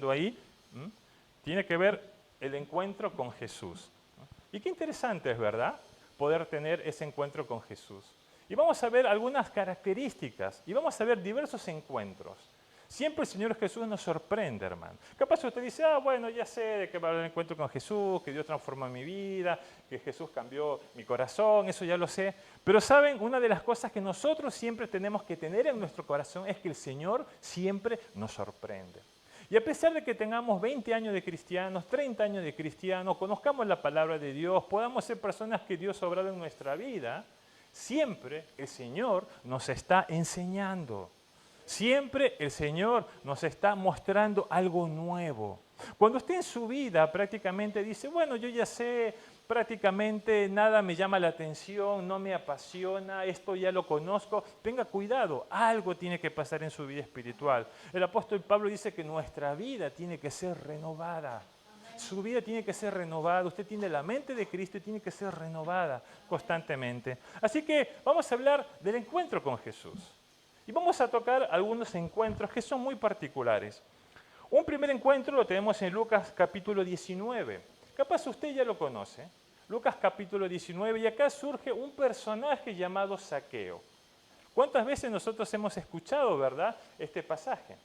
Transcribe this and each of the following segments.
viendo ahí, tiene que ver el encuentro con Jesús. Y qué interesante es, ¿verdad?, poder tener ese encuentro con Jesús. Y vamos a ver algunas características y vamos a ver diversos encuentros. Siempre el Señor Jesús nos sorprende, hermano. Capaz usted dice, bueno, ya sé de qué va a haber el encuentro con Jesús, que Dios transformó mi vida, que Jesús cambió mi corazón, eso ya lo sé. Pero saben, una de las cosas que nosotros siempre tenemos que tener en nuestro corazón es que el Señor siempre nos sorprende. Y a pesar de que tengamos 20 años de cristianos, 30 años de cristianos, conozcamos la palabra de Dios, podamos ser personas que Dios ha obrado en nuestra vida, siempre el Señor nos está enseñando. Siempre el Señor nos está mostrando algo nuevo. Cuando usted en su vida prácticamente dice, bueno, yo ya sé, prácticamente nada me llama la atención, no me apasiona, esto ya lo conozco, tenga cuidado, algo tiene que pasar en su vida espiritual. El apóstol Pablo dice que nuestra vida tiene que ser renovada. Su vida tiene que ser renovada, usted tiene la mente de Cristo y tiene que ser renovada constantemente. Así que vamos a hablar del encuentro con Jesús. Y vamos a tocar algunos encuentros que son muy particulares. Un primer encuentro lo tenemos en Lucas capítulo 19. Capaz usted ya lo conoce. Lucas capítulo 19, y acá surge un personaje llamado Zaqueo. ¿Cuántas veces nosotros hemos escuchado, verdad, este pasaje?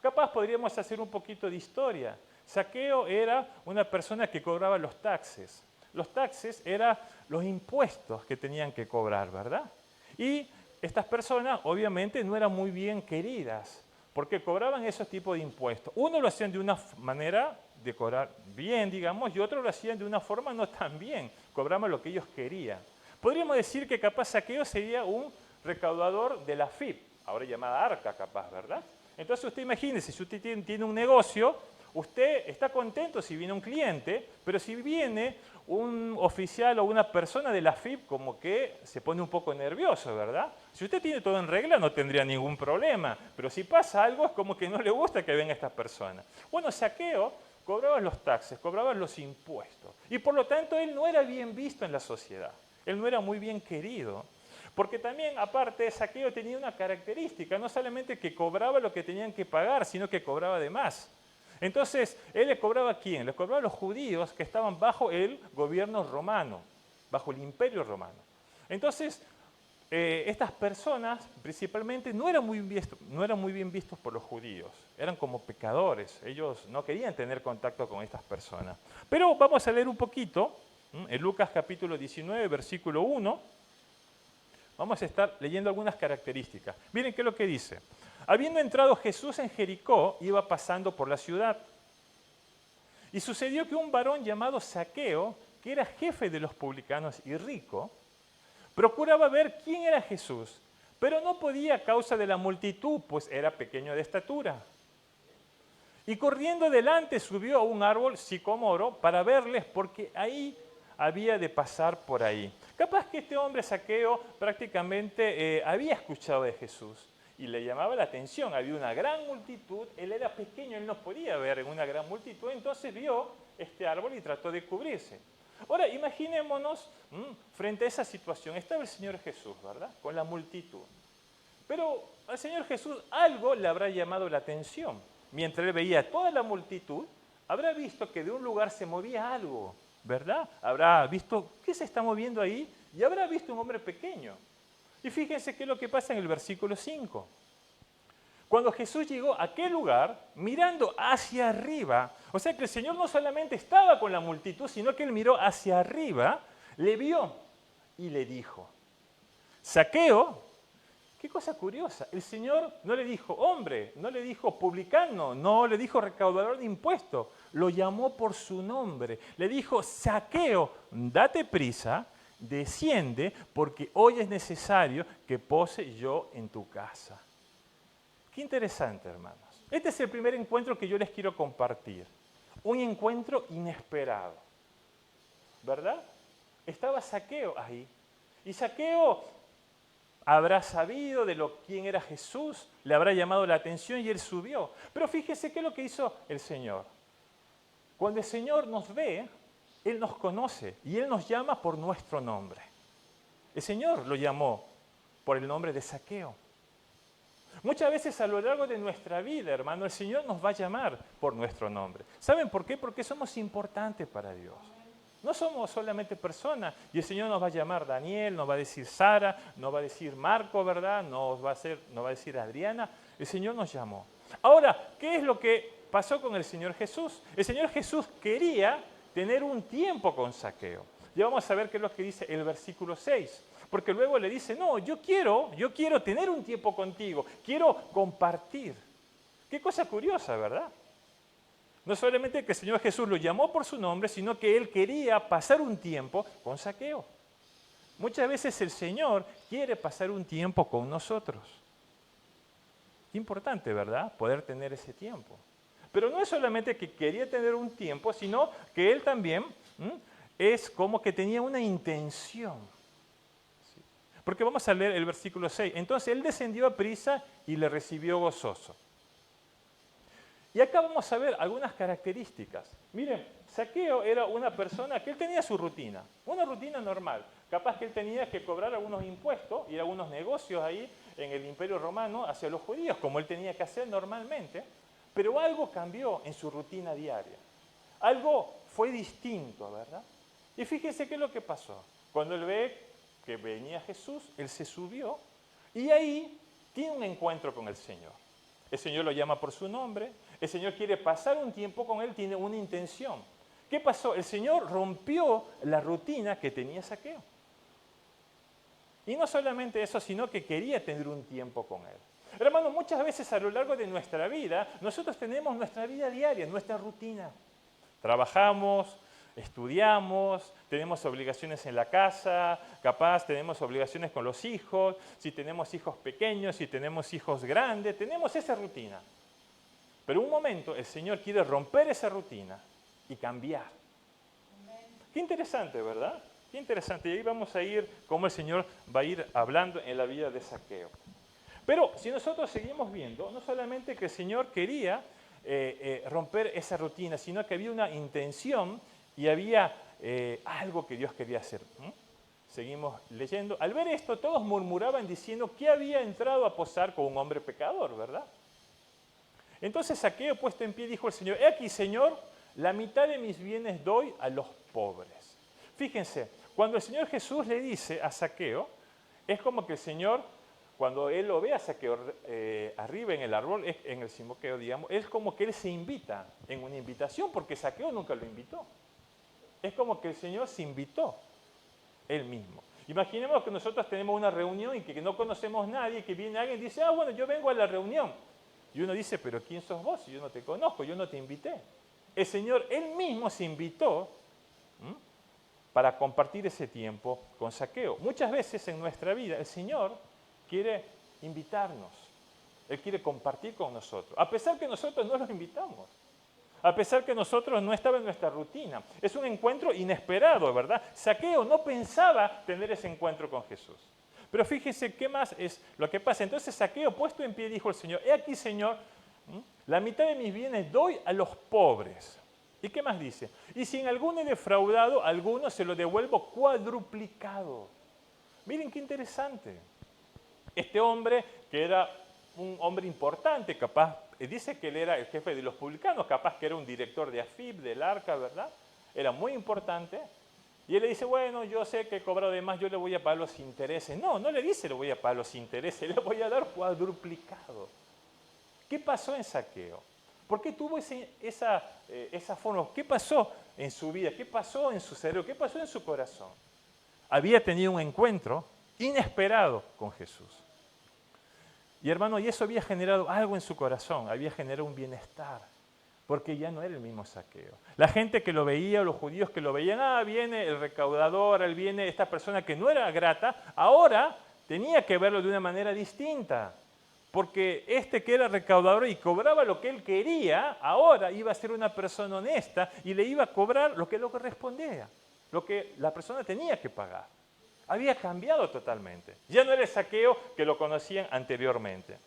Capaz podríamos hacer un poquito de historia. Zaqueo era una persona que cobraba los taxes. Los taxes eran los impuestos que tenían que cobrar, ¿verdad? Y estas personas obviamente no eran muy bien queridas porque cobraban esos tipos de impuestos. Uno lo hacían de una manera de cobrar bien, digamos, y otro lo hacían de una forma no tan bien, cobraban lo que ellos querían. Podríamos decir que capaz Zaqueo sería un recaudador de la FIP, ahora llamada Arca capaz, ¿verdad? Entonces usted imagínese, si usted tiene un negocio, usted está contento si viene un cliente, pero si viene un oficial o una persona de la FIP, como que se pone un poco nervioso, ¿verdad? Si usted tiene todo en regla, no tendría ningún problema, pero si pasa algo, es como que no le gusta que venga esta persona. Bueno, Zaqueo cobraba los taxes, cobraba los impuestos, y por lo tanto él no era bien visto en la sociedad, él no era muy bien querido. Porque también, aparte, Zaqueo tenía una característica, no solamente que cobraba lo que tenían que pagar, sino que cobraba de más. Entonces, ¿él le cobraba a quién? Le cobraba a los judíos que estaban bajo el gobierno romano, bajo el imperio romano. Entonces, estas personas principalmente no eran muy bien vistos por los judíos, eran como pecadores, ellos no querían tener contacto con estas personas. Pero vamos a leer un poquito, en Lucas capítulo 19, versículo 1, vamos a estar leyendo algunas características. Miren qué es lo que dice. Habiendo entrado Jesús en Jericó, iba pasando por la ciudad. Y sucedió que un varón llamado Zaqueo, que era jefe de los publicanos y rico, procuraba ver quién era Jesús, pero no podía a causa de la multitud, pues era pequeño de estatura. Y corriendo delante subió a un árbol sicomoro para verles, porque ahí había de pasar por ahí. Capaz que este hombre Zaqueo prácticamente había escuchado de Jesús y le llamaba la atención. Había una gran multitud, él era pequeño, él no podía ver en una gran multitud, entonces vio este árbol y trató de cubrirse. Ahora, imaginémonos frente a esa situación. Estaba el Señor Jesús, ¿verdad? Con la multitud. Pero al Señor Jesús algo le habrá llamado la atención. Mientras él veía toda la multitud, habrá visto que de un lugar se movía algo, ¿verdad? Habrá visto, ¿qué se está moviendo ahí? Y habrá visto un hombre pequeño. Y fíjense qué es lo que pasa en el versículo 5. Cuando Jesús llegó a aquel lugar, mirando hacia arriba, o sea que el Señor no solamente estaba con la multitud, sino que él miró hacia arriba, le vio y le dijo, Zaqueo, qué cosa curiosa, el Señor no le dijo hombre, no le dijo publicano, no le dijo recaudador de impuestos, lo llamó por su nombre, le dijo, Zaqueo, date prisa, desciende, porque hoy es necesario que pose yo en tu casa. Qué interesante, hermanos. Este es el primer encuentro que yo les quiero compartir. Un encuentro inesperado, ¿verdad? Estaba Zaqueo ahí. Y Zaqueo habrá sabido de quién era Jesús, le habrá llamado la atención y él subió. Pero fíjese qué es lo que hizo el Señor. Cuando el Señor nos ve, Él nos conoce y Él nos llama por nuestro nombre. El Señor lo llamó por el nombre de Zaqueo. Muchas veces a lo largo de nuestra vida, hermano, el Señor nos va a llamar por nuestro nombre. ¿Saben por qué? Porque somos importantes para Dios. No somos solamente personas y el Señor nos va a llamar Daniel, nos va a decir Sara, nos va a decir Marco, ¿verdad? Nos va a decir Adriana. El Señor nos llamó. Ahora, ¿qué es lo que pasó con el Señor Jesús? El Señor Jesús quería tener un tiempo con Zaqueo. Ya vamos a ver qué es lo que dice el versículo 6. Porque luego le dice, no, yo quiero tener un tiempo contigo, quiero compartir. Qué cosa curiosa, ¿verdad? No solamente que el Señor Jesús lo llamó por su nombre, sino que Él quería pasar un tiempo con Zaqueo. Muchas veces el Señor quiere pasar un tiempo con nosotros. Qué importante, ¿verdad? Poder tener ese tiempo. Pero no es solamente que quería tener un tiempo, sino que Él también es como que tenía una intención. ¿Sí? Porque vamos a leer el versículo 6. Entonces Él descendió a prisa y le recibió gozoso. Y acá vamos a ver algunas características. Miren, Zaqueo era una persona que él tenía su rutina, una rutina normal. Capaz que él tenía que cobrar algunos impuestos y algunos negocios ahí en el Imperio Romano hacia los judíos, como él tenía que hacer normalmente, pero algo cambió en su rutina diaria. Algo fue distinto, ¿verdad? Y fíjense qué es lo que pasó. Cuando él ve que venía Jesús, él se subió y ahí tiene un encuentro con el Señor. El Señor lo llama por su nombre, el Señor quiere pasar un tiempo con él, tiene una intención. ¿Qué pasó? El Señor rompió la rutina que tenía Zaqueo. Y no solamente eso, sino que quería tener un tiempo con él. Hermano, muchas veces a lo largo de nuestra vida, nosotros tenemos nuestra vida diaria, nuestra rutina. Trabajamos, estudiamos, tenemos obligaciones en la casa, capaz tenemos obligaciones con los hijos, si tenemos hijos pequeños, si tenemos hijos grandes, tenemos esa rutina. Pero un momento el Señor quiere romper esa rutina y cambiar. Qué interesante, ¿verdad? Qué interesante. Y ahí vamos a ir, cómo el Señor va a ir hablando en la vida de Zaqueo. Pero si nosotros seguimos viendo, no solamente que el Señor quería romper esa rutina, sino que había una intención y había algo que Dios quería hacer. Seguimos leyendo. Al ver esto, todos murmuraban diciendo que había entrado a posar con un hombre pecador, ¿verdad? Entonces Zaqueo, puesto en pie, dijo al Señor, he aquí, Señor, la mitad de mis bienes doy a los pobres. Fíjense, cuando el Señor Jesús le dice a Zaqueo, es como que el Señor, cuando Él lo ve a Zaqueo arriba en el árbol, en el cimoqueo, digamos, es como que Él se invita en una invitación, porque Zaqueo nunca lo invitó. Es como que el Señor se invitó Él mismo. Imaginemos que nosotros tenemos una reunión y que no conocemos a nadie, que viene alguien y dice, ah, bueno, yo vengo a la reunión. Y uno dice, pero ¿quién sos vos? Yo no te conozco, yo no te invité. El Señor, Él mismo se invitó para compartir ese tiempo con Zaqueo. Muchas veces en nuestra vida el Señor quiere invitarnos. Él quiere compartir con nosotros, a pesar que nosotros no los invitamos. A pesar que nosotros no estaba en nuestra rutina. Es un encuentro inesperado, ¿verdad? Zaqueo no pensaba tener ese encuentro con Jesús. Pero fíjense qué más es lo que pasa. Entonces Zaqueo, puesto en pie, dijo al Señor, he aquí, Señor, la mitad de mis bienes doy a los pobres. ¿Y qué más dice? Y si en alguno he defraudado, a alguno se lo devuelvo cuadruplicado. Miren qué interesante. Este hombre, que era un hombre importante, capaz, dice que él era el jefe de los publicanos, capaz que era un director de AFIP, del Arca, ¿verdad? Era muy importante. Y él le dice, bueno, yo sé que he cobrado de más, yo le voy a pagar los intereses. No, no le dice le voy a pagar los intereses, le voy a dar cuadruplicado. ¿Qué pasó en Zaqueo? ¿Por qué tuvo esa forma? ¿Qué pasó en su vida? ¿Qué pasó en su cerebro? ¿Qué pasó en su corazón? Había tenido un encuentro inesperado con Jesús. Y hermano, y eso había generado algo en su corazón, había generado un bienestar, porque ya no era el mismo Zaqueo. La gente que lo veía, los judíos que lo veían, viene el recaudador, viene esta persona que no era grata, ahora tenía que verlo de una manera distinta. Porque este que era recaudador y cobraba lo que él quería, ahora iba a ser una persona honesta y le iba a cobrar lo que correspondía, lo que la persona tenía que pagar. Había cambiado totalmente. Ya no era el Zaqueo que lo conocían anteriormente.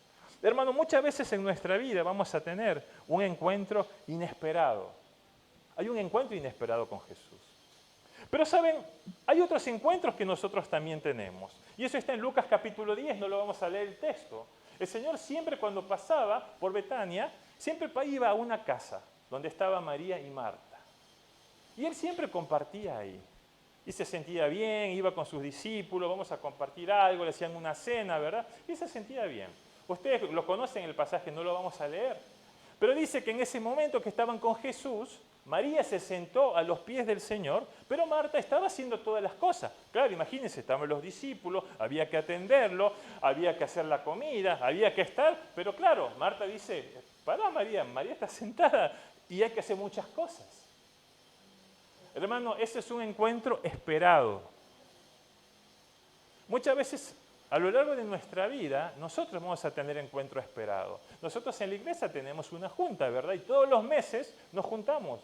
Hermano, muchas veces en nuestra vida vamos a tener un encuentro inesperado. Hay un encuentro inesperado con Jesús. Pero saben, hay otros encuentros que nosotros también tenemos. Y eso está en Lucas capítulo 10, no lo vamos a leer el texto. El Señor siempre cuando pasaba por Betania, siempre iba a una casa donde estaba María y Marta. Y Él siempre compartía ahí. Y se sentía bien, iba con sus discípulos, vamos a compartir algo, le hacían una cena, ¿verdad? Y se sentía bien. Ustedes lo conocen el pasaje, no lo vamos a leer. Pero dice que en ese momento que estaban con Jesús, María se sentó a los pies del Señor, pero Marta estaba haciendo todas las cosas. Claro, imagínense, estaban los discípulos, había que atenderlo, había que hacer la comida, había que estar, pero claro, Marta dice, pará María, María está sentada y hay que hacer muchas cosas. Hermano, ese es un encuentro esperado. Muchas veces a lo largo de nuestra vida, nosotros vamos a tener encuentro esperado. Nosotros en la iglesia tenemos una junta, ¿verdad? Y todos los meses nos juntamos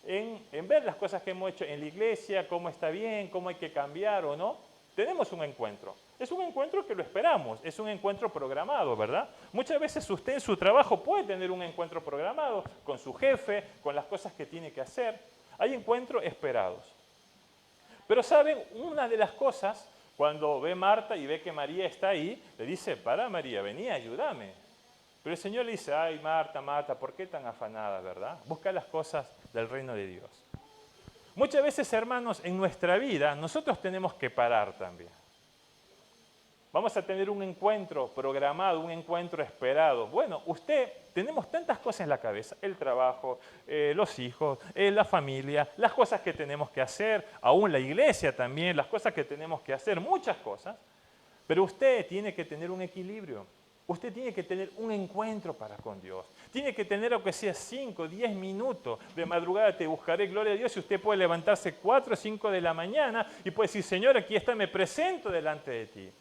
en ver las cosas que hemos hecho en la iglesia, cómo está bien, cómo hay que cambiar o no. Tenemos un encuentro. Es un encuentro que lo esperamos, es un encuentro programado, ¿verdad? Muchas veces usted en su trabajo puede tener un encuentro programado con su jefe, con las cosas que tiene que hacer. Hay encuentros esperados. Pero ¿saben? Una de las cosas, cuando ve Marta y ve que María está ahí, le dice, para María, vení, ayúdame. Pero el Señor le dice, ay Marta, Marta, ¿por qué tan afanada, verdad? Busca las cosas del reino de Dios. Muchas veces, hermanos, en nuestra vida, nosotros tenemos que parar también. Vamos a tener un encuentro programado, un encuentro esperado. Bueno, tenemos tantas cosas en la cabeza, el trabajo, los hijos, la familia, las cosas que tenemos que hacer, aún la iglesia también, las cosas que tenemos que hacer, muchas cosas. Pero usted tiene que tener un equilibrio. Usted tiene que tener un encuentro para con Dios. Tiene que tener, aunque sea 5, 10 minutos de madrugada, te buscaré, gloria a Dios, y usted puede levantarse 4 o 5 de la mañana y puede decir, Señor, aquí está, me presento delante de ti.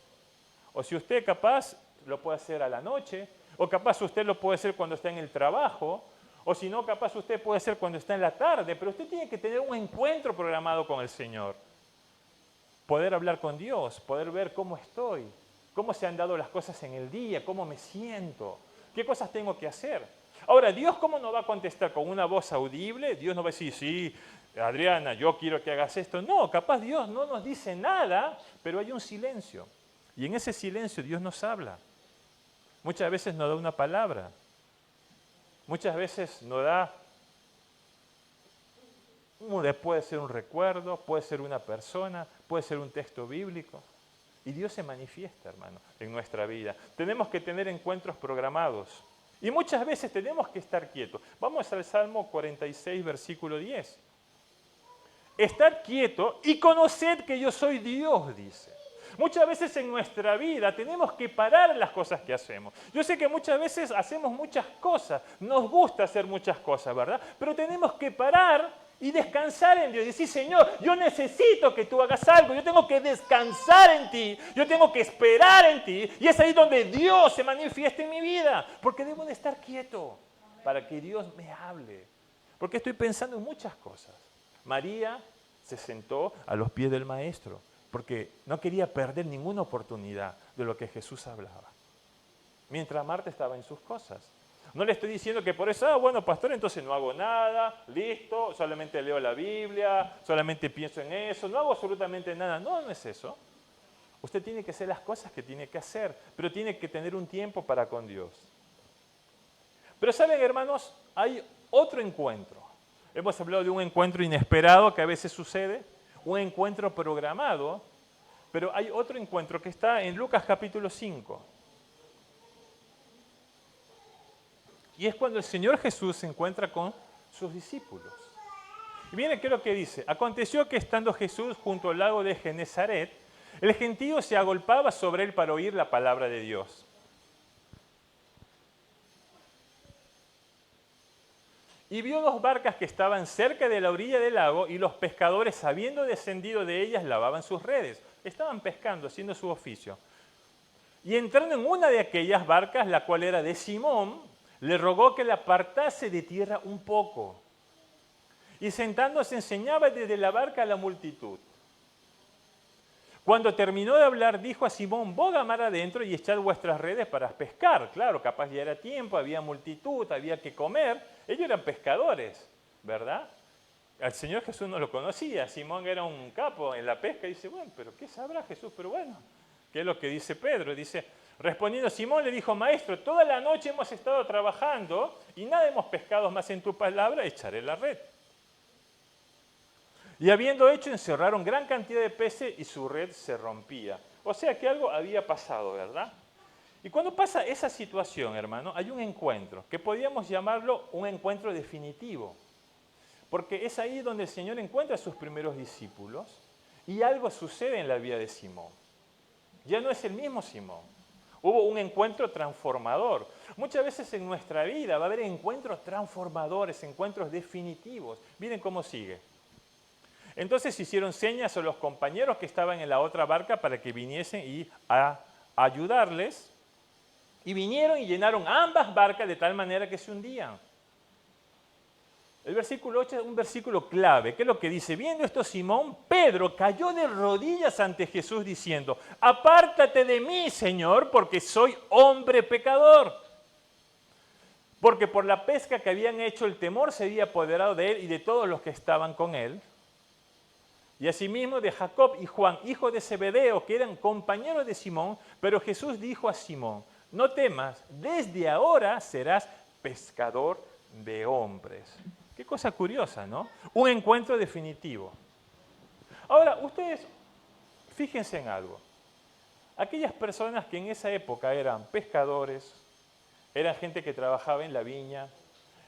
O si usted capaz lo puede hacer a la noche, o capaz usted lo puede hacer cuando está en el trabajo, o si no, capaz usted puede hacer cuando está en la tarde, pero usted tiene que tener un encuentro programado con el Señor. Poder hablar con Dios, poder ver cómo estoy, cómo se han dado las cosas en el día, cómo me siento, qué cosas tengo que hacer. Ahora, Dios cómo nos va a contestar con una voz audible. Dios no va a decir, sí, Adriana, yo quiero que hagas esto. No, capaz Dios no nos dice nada, pero hay un silencio. Y en ese silencio Dios nos habla. Muchas veces nos da una palabra. Muchas veces nos da, puede ser un recuerdo, puede ser una persona, puede ser un texto bíblico. Y Dios se manifiesta, hermano, en nuestra vida. Tenemos que tener encuentros programados. Y muchas veces tenemos que estar quietos. Vamos al Salmo 46, versículo 10. Estad quieto y conoced que yo soy Dios, dice. Muchas veces en nuestra vida tenemos que parar las cosas que hacemos. Yo sé que muchas veces hacemos muchas cosas, nos gusta hacer muchas cosas, ¿verdad? Pero tenemos que parar y descansar en Dios. Y decir, Señor, yo necesito que tú hagas algo, yo tengo que descansar en ti, yo tengo que esperar en ti. Y es ahí donde Dios se manifiesta en mi vida, porque debo de estar quieto para que Dios me hable. Porque estoy pensando en muchas cosas. María se sentó a los pies del Maestro, porque no quería perder ninguna oportunidad de lo que Jesús hablaba. Mientras Marta estaba en sus cosas. No le estoy diciendo que por eso, bueno, pastor, entonces no hago nada, listo, solamente leo la Biblia, solamente pienso en eso, no hago absolutamente nada. No, no es eso. Usted tiene que hacer las cosas que tiene que hacer, pero tiene que tener un tiempo para con Dios. Pero saben, hermanos, hay otro encuentro. Hemos hablado de un encuentro inesperado que a veces sucede, un encuentro programado, pero hay otro encuentro que está en Lucas capítulo 5. Y es cuando el Señor Jesús se encuentra con sus discípulos. Y miren qué es lo que dice. Aconteció que estando Jesús junto al lago de Genezaret, el gentío se agolpaba sobre él para oír la palabra de Dios. Y vio 2 barcas que estaban cerca de la orilla del lago, y los pescadores, habiendo descendido de ellas, lavaban sus redes. Estaban pescando, haciendo su oficio. Y entrando en una de aquellas barcas, la cual era de Simón, le rogó que la apartase de tierra un poco. Y sentándose enseñaba desde la barca a la multitud. Cuando terminó de hablar, dijo a Simón, boga mar adentro y echad vuestras redes para pescar. Claro, capaz ya era tiempo, había multitud, había que comer. Ellos eran pescadores, ¿verdad? Al Señor Jesús no lo conocía. Simón era un capo en la pesca y dice, bueno, pero ¿qué sabrá Jesús? Pero bueno, ¿qué es lo que dice Pedro? Dice, Respondiendo Simón le dijo, Maestro, toda la noche hemos estado trabajando y nada hemos pescado, más en tu palabra echaré la red. Y habiendo hecho, encerraron gran cantidad de peces y su red se rompía. O sea que algo había pasado, ¿verdad? Y cuando pasa esa situación, hermano, hay un encuentro, que podríamos llamarlo un encuentro definitivo. Porque es ahí donde el Señor encuentra a sus primeros discípulos y algo sucede en la vida de Simón. Ya no es el mismo Simón. Hubo un encuentro transformador. Muchas veces en nuestra vida va a haber encuentros transformadores, encuentros definitivos. Miren cómo sigue. Entonces hicieron señas a los compañeros que estaban en la otra barca para que viniesen y a ayudarles. Y vinieron y llenaron ambas barcas de tal manera que se hundían. El versículo 8 es un versículo clave. ¿Qué es lo que dice? Viendo esto Simón, Pedro cayó de rodillas ante Jesús diciendo, apártate de mí, Señor, porque soy hombre pecador. Porque por la pesca que habían hecho el temor se había apoderado de él y de todos los que estaban con él. Y asimismo de Jacob y Juan, hijos de Zebedeo, que eran compañeros de Simón. Pero Jesús dijo a Simón, no temas, desde ahora serás pescador de hombres. Qué cosa curiosa, ¿no? Un encuentro definitivo. Ahora, ustedes fíjense en algo. Aquellas personas que en esa época eran pescadores, eran gente que trabajaba en la viña,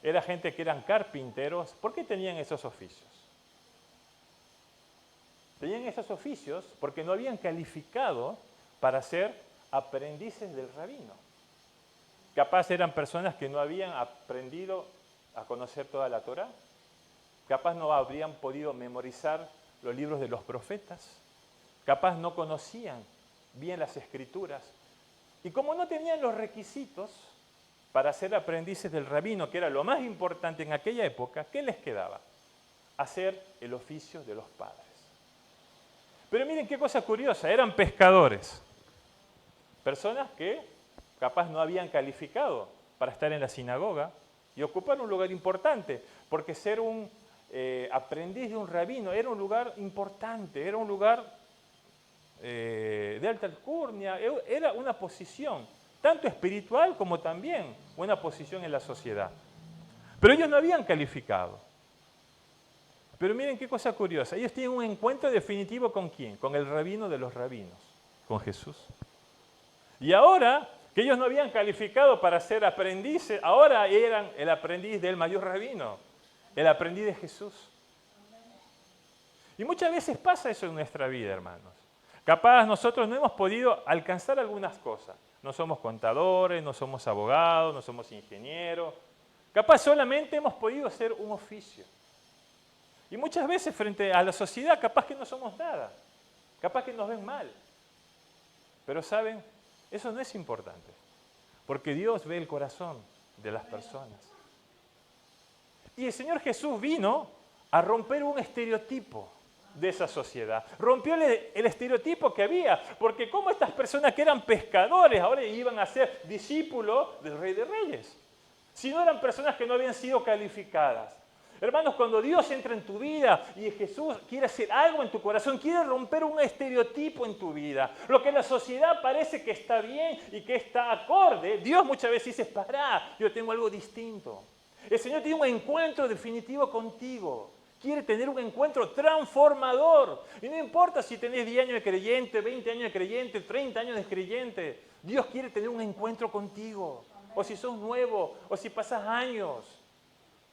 era gente que eran carpinteros, ¿por qué tenían esos oficios? Tenían esos oficios porque no habían calificado para ser aprendices del rabino. Capaz eran personas que no habían aprendido a conocer toda la Torá. Capaz no habrían podido memorizar los libros de los profetas. Capaz no conocían bien las escrituras. Y como no tenían los requisitos para ser aprendices del rabino, que era lo más importante en aquella época, ¿qué les quedaba? Hacer el oficio de los padres. Pero miren qué cosa curiosa, eran pescadores. Personas que capaz no habían calificado para estar en la sinagoga y ocupar un lugar importante, porque ser un aprendiz de un rabino era un lugar importante, era un lugar de alta alcurnia, era una posición, tanto espiritual como también una posición en la sociedad. Pero ellos no habían calificado. Pero miren qué cosa curiosa, ellos tienen un encuentro definitivo ¿con quién? Con el rabino de los rabinos, con Jesús. Y ahora que ellos no habían calificado para ser aprendices, ahora eran el aprendiz del mayor rabino, el aprendiz de Jesús. Y muchas veces pasa eso en nuestra vida, hermanos. Capaz nosotros no hemos podido alcanzar algunas cosas. No somos contadores, no somos abogados, no somos ingenieros. Capaz solamente hemos podido hacer un oficio. Y muchas veces frente a la sociedad capaz que no somos nada. Capaz que nos ven mal. Pero ¿saben? Eso no es importante. Porque Dios ve el corazón de las personas. Y el Señor Jesús vino a romper un estereotipo de esa sociedad. Rompió el estereotipo que había, porque como estas personas que eran pescadores ahora iban a ser discípulos del Rey de Reyes, si no eran personas que no habían sido calificadas. Hermanos, cuando Dios entra en tu vida y Jesús quiere hacer algo en tu corazón, quiere romper un estereotipo en tu vida, lo que la sociedad parece que está bien y que está acorde, Dios muchas veces dice, pará, yo tengo algo distinto. El Señor tiene un encuentro definitivo contigo. Quiere tener un encuentro transformador. Y no importa si tenés 10 años de creyente, 20 años de creyente, 30 años de creyente. Dios quiere tener un encuentro contigo. O si sos nuevo, o si pasas años.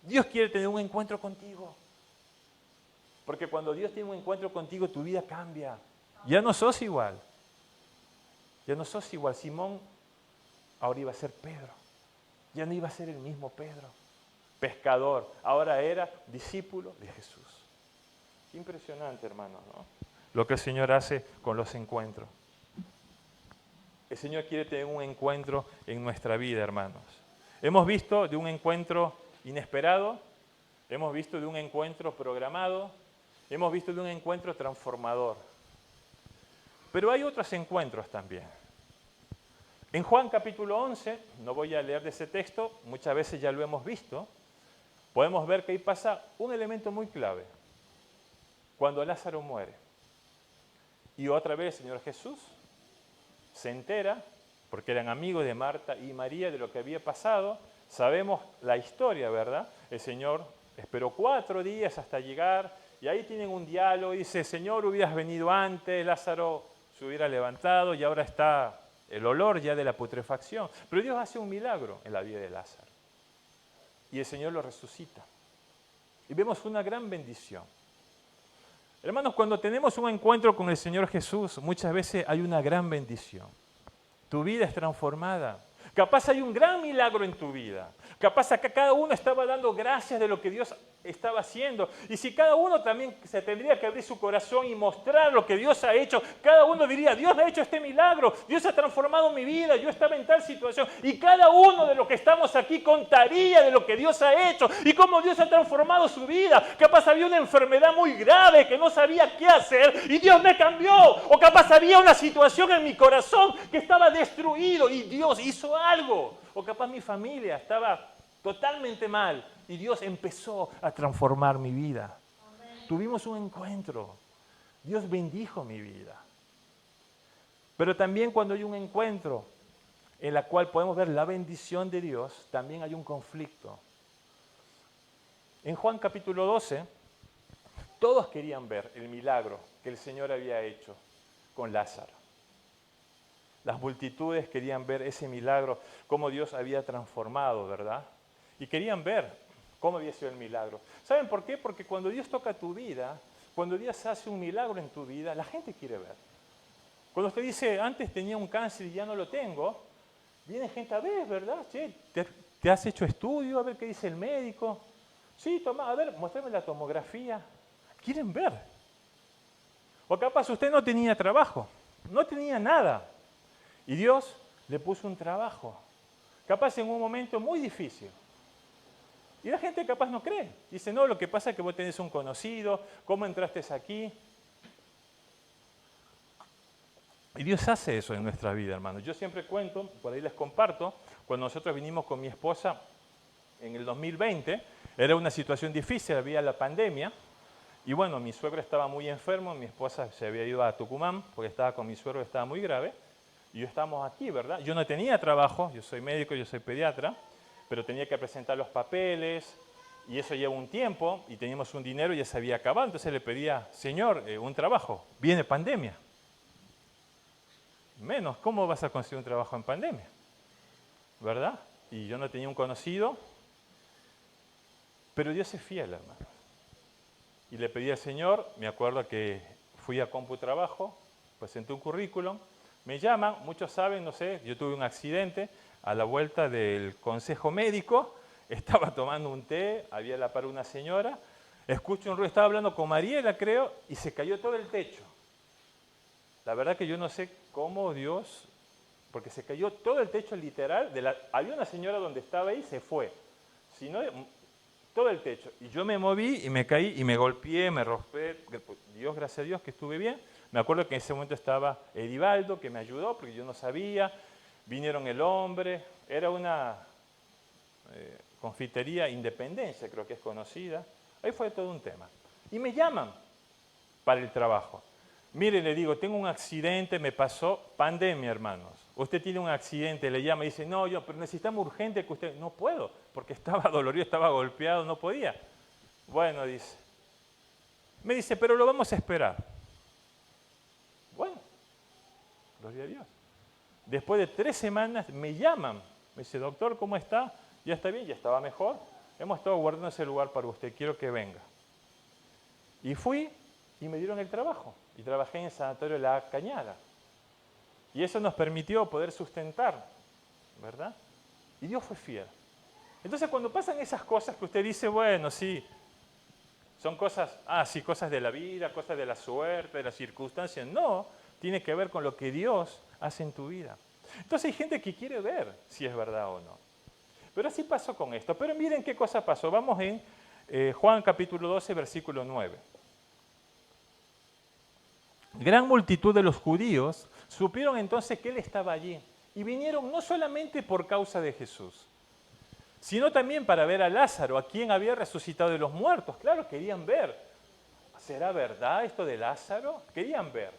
Dios quiere tener un encuentro contigo. Porque cuando Dios tiene un encuentro contigo, tu vida cambia. Ya no sos igual. Ya no sos igual. Simón ahora iba a ser Pedro. Ya no iba a ser el mismo Pedro. Pescador, ahora era discípulo de Jesús. Impresionante, hermano, ¿no? Lo que el Señor hace con los encuentros. El Señor quiere tener un encuentro en nuestra vida, hermanos. Hemos visto de un encuentro inesperado, hemos visto de un encuentro programado, hemos visto de un encuentro transformador. Pero hay otros encuentros también. En Juan capítulo 11, no voy a leer de ese texto, muchas veces ya lo hemos visto, podemos ver que ahí pasa un elemento muy clave. Cuando Lázaro muere. Y otra vez el Señor Jesús se entera porque eran amigos de Marta y María, de lo que había pasado. Sabemos la historia, ¿verdad? El Señor esperó 4 días hasta llegar, y ahí tienen un diálogo. Dice: Señor, hubieras venido antes, Lázaro se hubiera levantado, y ahora está el olor ya de la putrefacción. Pero Dios hace un milagro en la vida de Lázaro, y el Señor lo resucita. Y vemos una gran bendición. Hermanos, cuando tenemos un encuentro con el Señor Jesús, muchas veces hay una gran bendición. Tu vida es transformada. Capaz hay un gran milagro en tu vida. Capaz acá cada uno estaba dando gracias de lo que Dios estaba haciendo. Y si cada uno también se tendría que abrir su corazón y mostrar lo que Dios ha hecho, cada uno diría: Dios ha hecho este milagro, Dios ha transformado mi vida, yo estaba en tal situación. Y cada uno de los que estamos aquí contaría de lo que Dios ha hecho y cómo Dios ha transformado su vida. Capaz había una enfermedad muy grave que no sabía qué hacer y Dios me cambió. O capaz había una situación en mi corazón que estaba destruido y Dios hizo algo. O capaz mi familia estaba totalmente mal y Dios empezó a transformar mi vida. Amén. Tuvimos un encuentro. Dios bendijo mi vida. Pero también cuando hay un encuentro en el cual podemos ver la bendición de Dios, también hay un conflicto. En Juan capítulo 12, todos querían ver el milagro que el Señor había hecho con Lázaro. Las multitudes querían ver ese milagro, cómo Dios había transformado, ¿verdad? Y querían ver cómo había sido el milagro. ¿Saben por qué? Porque cuando Dios toca tu vida, cuando Dios hace un milagro en tu vida, la gente quiere ver. Cuando usted dice: antes tenía un cáncer y ya no lo tengo, viene gente a ver, ¿verdad? Che, ¿te has hecho estudio? A ver qué dice el médico. Sí, toma, a ver, muéstrame la tomografía. Quieren ver. O capaz usted no tenía trabajo, no tenía nada. Y Dios le puso un trabajo, capaz en un momento muy difícil. Y la gente capaz no cree. Dice: no, lo que pasa es que vos tenés un conocido, ¿cómo entraste aquí? Y Dios hace eso en nuestra vida, hermanos. Yo siempre cuento, por ahí les comparto, cuando nosotros vinimos con mi esposa en el 2020, era una situación difícil, había la pandemia. Y bueno, mi suegro estaba muy enfermo, mi esposa se había ido a Tucumán porque estaba con mi suegro, estaba muy grave. Y yo estábamos aquí, ¿verdad? Yo no tenía trabajo, yo soy médico, yo soy pediatra, pero tenía que presentar los papeles y eso lleva un tiempo y teníamos un dinero y ya se había acabado. Entonces le pedía: Señor, un trabajo, viene pandemia. Menos, ¿cómo vas a conseguir un trabajo en pandemia? ¿Verdad? Y yo no tenía un conocido, pero Dios es fiel, hermano. Y le pedí al Señor, me acuerdo que fui a CompuTrabajo, presenté un currículum, me llaman, muchos saben, no sé, yo tuve un accidente a la vuelta del consejo médico, estaba tomando un té, había a la par una señora, escucho un ruido, estaba hablando con Mariela, creo, y se cayó todo el techo. La verdad que yo no sé cómo Dios, porque se cayó todo el techo literal, había una señora donde estaba ahí y se fue, si no, todo el techo. Y yo me moví y me caí y me golpeé, me rompé, Dios, gracias a Dios que estuve bien. Me acuerdo que en ese momento estaba Edivaldo, que me ayudó, porque yo no sabía. Vinieron el hombre, era una confitería Independencia, creo que es conocida. Ahí fue todo un tema. Y me llaman para el trabajo. Mire, le digo, tengo un accidente, me pasó pandemia, hermanos. Usted tiene un accidente, le llama y dice: no, pero necesitamos urgente que usted... No puedo, porque estaba dolorido, estaba golpeado, no podía. Bueno, dice. Me dice: pero lo vamos a esperar. Bueno, gloria a Dios. Después de 3 semanas me llaman. Me dice: doctor, ¿cómo está? ¿Ya está bien? ¿Ya estaba mejor? Hemos estado guardando ese lugar para usted, quiero que venga. Y fui y me dieron el trabajo. Y trabajé en el Sanatorio La Cañada. Y eso nos permitió poder sustentar, ¿verdad? Y Dios fue fiel. Entonces cuando pasan esas cosas que usted dice: bueno, sí, son cosas, sí, cosas de la vida, cosas de la suerte, de las circunstancias. No, tiene que ver con lo que Dios hace en tu vida. Entonces hay gente que quiere ver si es verdad o no. Pero así pasó con esto. Pero miren qué cosa pasó. Vamos en Juan capítulo 12, versículo 9. Gran multitud de los judíos supieron entonces que él estaba allí y vinieron no solamente por causa de Jesús, sino también para ver a Lázaro, a quien había resucitado de los muertos. Claro, querían ver. ¿Será verdad esto de Lázaro? Querían ver.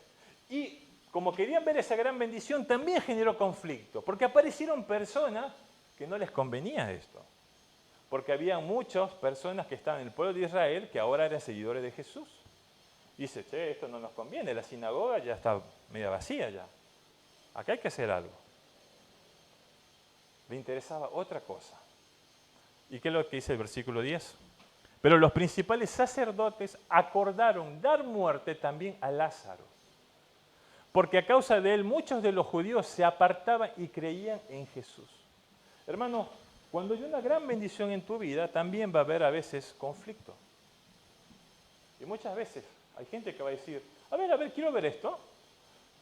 Y como querían ver esa gran bendición, también generó conflicto, porque aparecieron personas que no les convenía esto. Porque había muchas personas que estaban en el pueblo de Israel que ahora eran seguidores de Jesús. Dice, che, esto no nos conviene, la sinagoga ya está media vacía ya. Acá hay que hacer algo. Le interesaba otra cosa. ¿Y qué es lo que dice el versículo 10? Pero los principales sacerdotes acordaron dar muerte también a Lázaro, porque a causa de él muchos de los judíos se apartaban y creían en Jesús. Hermano, cuando hay una gran bendición en tu vida, también va a haber a veces conflicto. Y muchas veces hay gente que va a decir, a ver, quiero ver esto.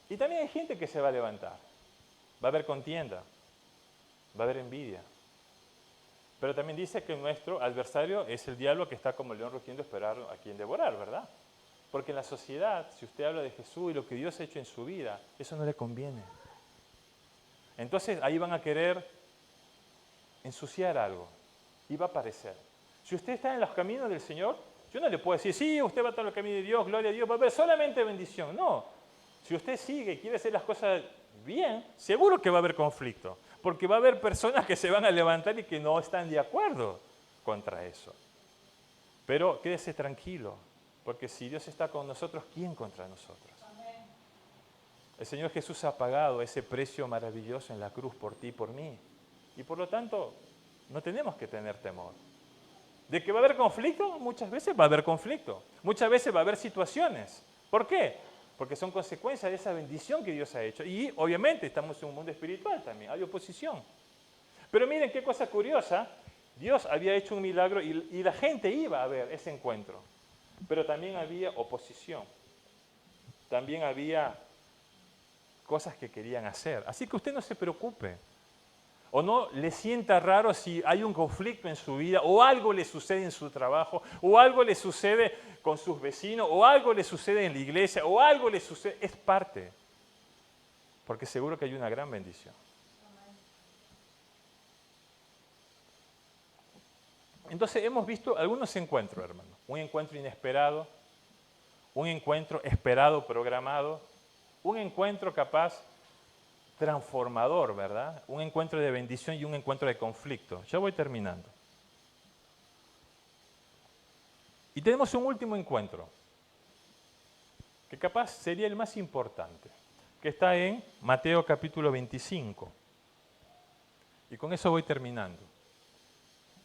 Y también hay gente que se va a levantar. Va a haber contienda, va a haber envidia. Pero también dice que nuestro adversario es el diablo que está como el león rugiendo esperando a quien devorar, ¿verdad? Porque en la sociedad, si usted habla de Jesús y lo que Dios ha hecho en su vida, eso no le conviene. Entonces ahí van a querer ensuciar algo y va a aparecer. Si usted está en los caminos del Señor, yo no le puedo decir, sí, usted va a estar en los caminos de Dios, gloria a Dios, va a haber solamente bendición. No, si usted sigue y quiere hacer las cosas bien, seguro que va a haber conflicto, porque va a haber personas que se van a levantar y que no están de acuerdo contra eso. Pero quédese tranquilo, porque si Dios está con nosotros, ¿quién contra nosotros? Amén. El Señor Jesús ha pagado ese precio maravilloso en la cruz por ti y por mí. Y por lo tanto, no tenemos que tener temor. ¿De que va a haber conflicto? Muchas veces va a haber conflicto. Muchas veces va a haber situaciones. ¿Por qué? Porque son consecuencias de esa bendición que Dios ha hecho. Y obviamente estamos en un mundo espiritual también, hay oposición. Pero miren qué cosa curiosa, Dios había hecho un milagro y la gente iba a ver ese encuentro. Pero también había oposición. También había cosas que querían hacer. Así que usted no se preocupe. O no le sienta raro si hay un conflicto en su vida, o algo le sucede en su trabajo, o algo le sucede con sus vecinos, o algo le sucede en la iglesia, o algo le sucede. Es parte. Porque seguro que hay una gran bendición. Entonces hemos visto algunos encuentros, hermano. Un encuentro inesperado, un encuentro esperado, programado, un encuentro capaz transformador, ¿verdad? Un encuentro de bendición y un encuentro de conflicto. Ya voy terminando. Y tenemos un último encuentro, que capaz sería el más importante, que está en Mateo capítulo 25. Y con eso voy terminando.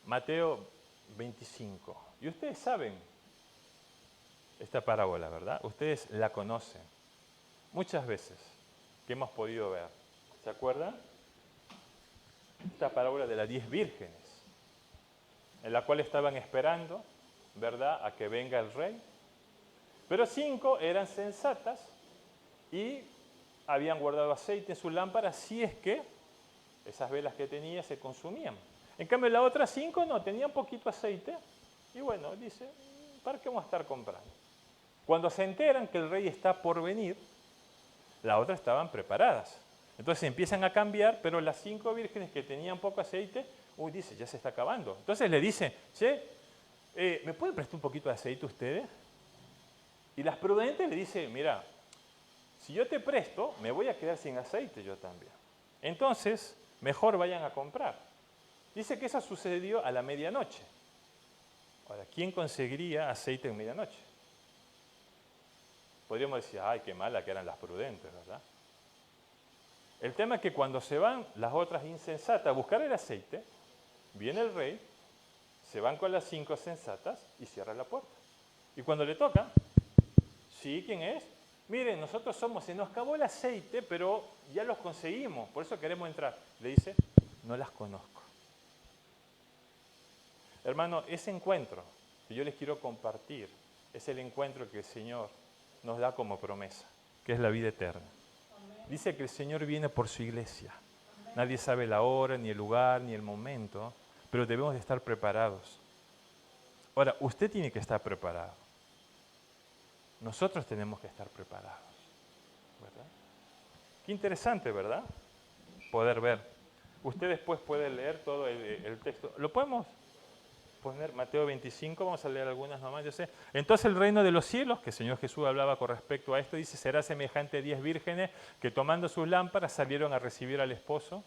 Mateo 25. Y ustedes saben esta parábola, ¿verdad? Ustedes la conocen. Muchas veces que hemos podido ver. ¿Se acuerdan? Esta parábola de las 10 vírgenes, en la cual estaban esperando, ¿verdad?, a que venga el rey. Pero 5 eran sensatas y habían guardado aceite en sus lámparas si es que esas velas que tenía se consumían. En cambio, las otras 5 no, tenían poquito aceite y bueno, dice, ¿para qué vamos a estar comprando? Cuando se enteran que el rey está por venir, las otras estaban preparadas. Entonces empiezan a cambiar, pero las 5 vírgenes que tenían poco aceite, dice, ya se está acabando. Entonces le dice, che, ¿me pueden prestar un poquito de aceite ustedes? Y las prudentes le dicen, mira, si yo te presto, me voy a quedar sin aceite yo también. Entonces, mejor vayan a comprar. Dice que eso sucedió a la medianoche. Ahora, ¿quién conseguiría aceite en medianoche? Podríamos decir, ay, qué mala que eran las prudentes, ¿verdad? El tema es que cuando se van las otras insensatas a buscar el aceite, viene el rey, se van con las 5 sensatas y cierran la puerta. Y cuando le toca, ¿sí? ¿Quién es? Miren, nosotros se nos acabó el aceite, pero ya los conseguimos, por eso queremos entrar. Le dice, no las conozco. Hermano, ese encuentro que yo les quiero compartir es el encuentro que el Señor nos da como promesa, que es la vida eterna. Dice que el Señor viene por su iglesia. Nadie sabe la hora, ni el lugar, ni el momento, pero debemos de estar preparados. Ahora, usted tiene que estar preparado. Nosotros tenemos que estar preparados. ¿Verdad? Qué interesante, ¿verdad? Poder ver. Usted después puede leer todo el texto. ¿Lo podemos poner Mateo 25, vamos a leer algunas nomás, yo sé. Entonces el reino de los cielos, que el Señor Jesús hablaba con respecto a esto, dice, será semejante a 10 vírgenes que tomando sus lámparas salieron a recibir al esposo.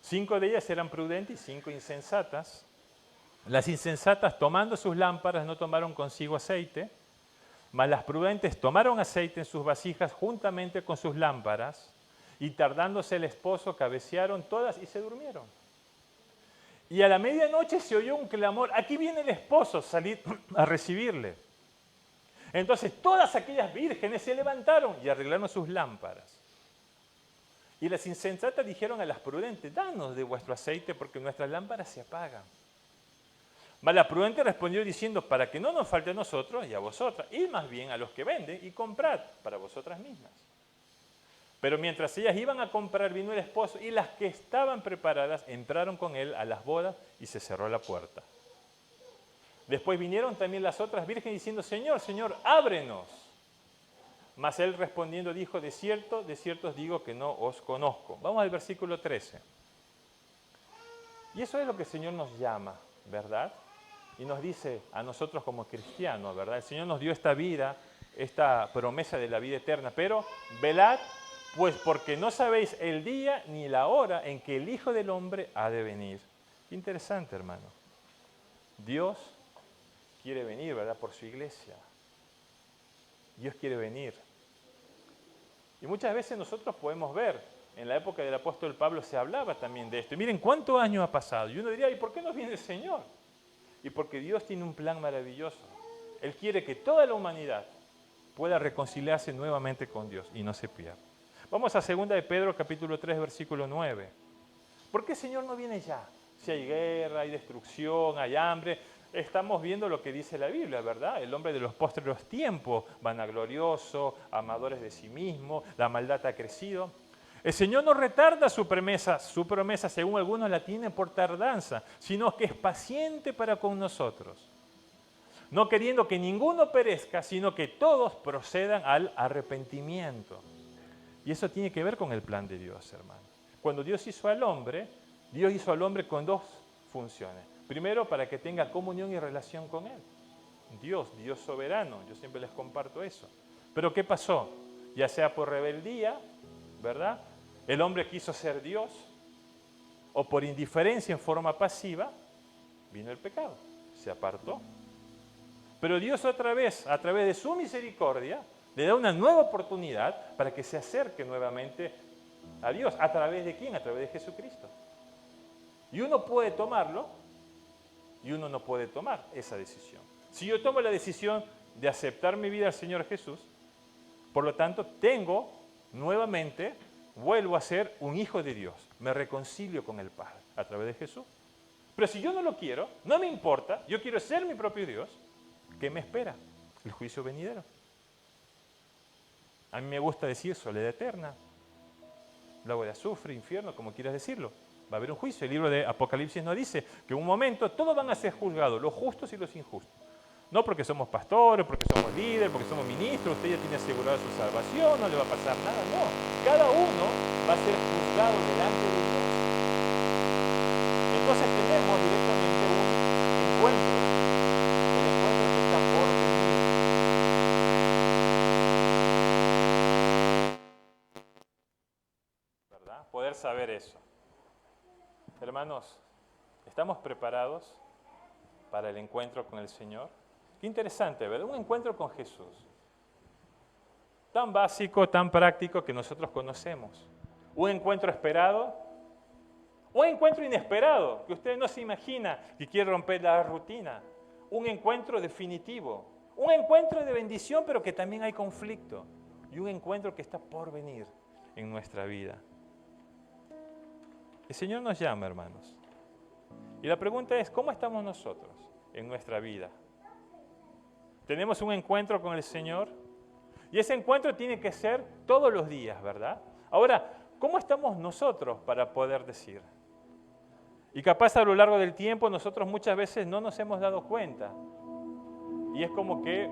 5 de ellas eran prudentes y 5 insensatas. Las insensatas, tomando sus lámparas, no tomaron consigo aceite, mas las prudentes tomaron aceite en sus vasijas juntamente con sus lámparas, y tardándose el esposo, cabecearon todas y se durmieron. Y a la medianoche se oyó un clamor, aquí viene el esposo, salid a recibirle. Entonces todas aquellas vírgenes se levantaron y arreglaron sus lámparas. Y las insensatas dijeron a las prudentes, danos de vuestro aceite porque nuestras lámparas se apagan. Mas la prudente respondió diciendo, para que no nos falte a nosotros y a vosotras, id más bien a los que venden y comprad para vosotras mismas. Pero mientras ellas iban a comprar, vino el esposo, y las que estaban preparadas entraron con él a las bodas y se cerró la puerta. Después vinieron también las otras vírgenes diciendo, Señor, Señor, ábrenos. Mas él respondiendo dijo, de cierto os digo que no os conozco. Vamos al versículo 13. Y eso es lo que el Señor nos llama, ¿verdad? Y nos dice a nosotros como cristianos, ¿verdad? El Señor nos dio esta vida, esta promesa de la vida eterna, pero velad, pues porque no sabéis el día ni la hora en que el Hijo del Hombre ha de venir. Qué interesante, hermano. Dios quiere venir, ¿verdad? Por su iglesia. Dios quiere venir. Y muchas veces nosotros podemos ver, en la época del apóstol Pablo se hablaba también de esto. Y miren cuántos años ha pasado. Y uno diría, ¿y por qué no viene el Señor? Y porque Dios tiene un plan maravilloso. Él quiere que toda la humanidad pueda reconciliarse nuevamente con Dios y no se pierda. Vamos a 2 de Pedro, capítulo 3, versículo 9. ¿Por qué el Señor no viene ya? Si hay guerra, hay destrucción, hay hambre, estamos viendo lo que dice la Biblia, ¿verdad? El hombre de los postreros tiempos, vanaglorioso, amadores de sí mismo, la maldad ha crecido. El Señor no retarda su promesa, según algunos la tienen por tardanza, sino que es paciente para con nosotros, no queriendo que ninguno perezca, sino que todos procedan al arrepentimiento. Y eso tiene que ver con el plan de Dios, hermano. Cuando Dios hizo al hombre con dos funciones. Primero, para que tenga comunión y relación con Él. Dios soberano, yo siempre les comparto eso. Pero ¿qué pasó? Ya sea por rebeldía, ¿verdad? El hombre quiso ser Dios, o por indiferencia en forma pasiva, vino el pecado, se apartó. Pero Dios otra vez, a través de su misericordia, le da una nueva oportunidad para que se acerque nuevamente a Dios. ¿A través de quién? A través de Jesucristo. Y uno puede tomarlo y uno no puede tomar esa decisión. Si yo tomo la decisión de aceptar mi vida al Señor Jesús, por lo tanto nuevamente vuelvo a ser un hijo de Dios. Me reconcilio con el Padre a través de Jesús. Pero si yo no lo quiero, no me importa, yo quiero ser mi propio Dios, ¿qué me espera? El juicio venidero. A mí me gusta decir soledad eterna, lago de azufre, infierno, como quieras decirlo. Va a haber un juicio. El libro de Apocalipsis nos dice que en un momento todos van a ser juzgados, los justos y los injustos. No porque somos pastores, porque somos líderes, porque somos ministros, usted ya tiene asegurada su salvación, no le va a pasar nada, no. Cada uno va a ser juzgado delante de Dios. Entonces tenemos directamente un encuentro, el encuentro que está por venir. ¿Verdad? Poder saber eso. Hermanos, ¿estamos preparados para el encuentro con el Señor? Qué interesante, ¿verdad? Un encuentro con Jesús. Tan básico, tan práctico que nosotros conocemos. Un encuentro esperado, un encuentro inesperado, que usted no se imagina que quiere romper la rutina. Un encuentro definitivo. Un encuentro de bendición, pero que también hay conflicto. Y un encuentro que está por venir en nuestra vida. El Señor nos llama, hermanos. Y la pregunta es, ¿cómo estamos nosotros en nuestra vida? Tenemos un encuentro con el Señor y ese encuentro tiene que ser todos los días, ¿verdad? Ahora, ¿cómo estamos nosotros para poder decir? Y capaz a lo largo del tiempo nosotros muchas veces no nos hemos dado cuenta y es como que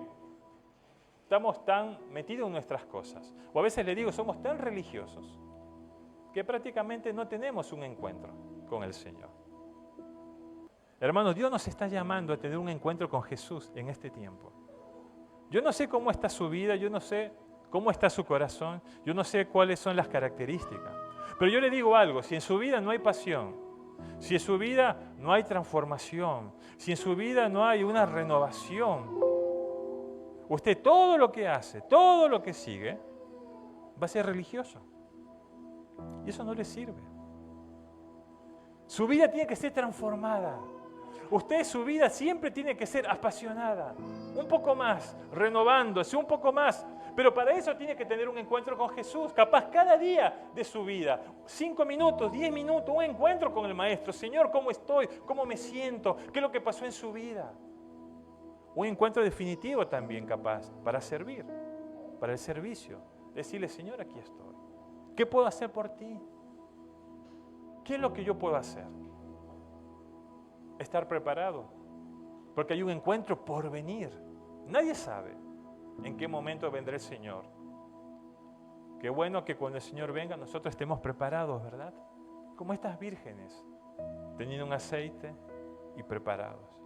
estamos tan metidos en nuestras cosas. O a veces le digo, somos tan religiosos que prácticamente no tenemos un encuentro con el Señor. Hermanos, Dios nos está llamando a tener un encuentro con Jesús en este tiempo. Yo no sé cómo está su vida, yo no sé cómo está su corazón, yo no sé cuáles son las características. Pero yo le digo algo, si en su vida no hay pasión, si en su vida no hay transformación, si en su vida no hay una renovación, usted todo lo que hace, todo lo que sigue, va a ser religioso. Y eso no le sirve. Su vida tiene que ser transformada. Usted, su vida siempre tiene que ser apasionada, un poco más, renovándose, un poco más. Pero para eso tiene que tener un encuentro con Jesús, capaz cada día de su vida. 5 minutos, 10 minutos, un encuentro con el Maestro. Señor, ¿cómo estoy? ¿Cómo me siento? ¿Qué es lo que pasó en su vida? Un encuentro definitivo también capaz para servir, para el servicio. Decirle, Señor, aquí estoy. ¿Qué puedo hacer por ti? ¿Qué es lo que yo puedo hacer? Estar preparado, porque hay un encuentro por venir. Nadie sabe en qué momento vendrá el Señor. Qué bueno que cuando el Señor venga nosotros estemos preparados, ¿verdad? Como estas vírgenes, teniendo un aceite y preparados.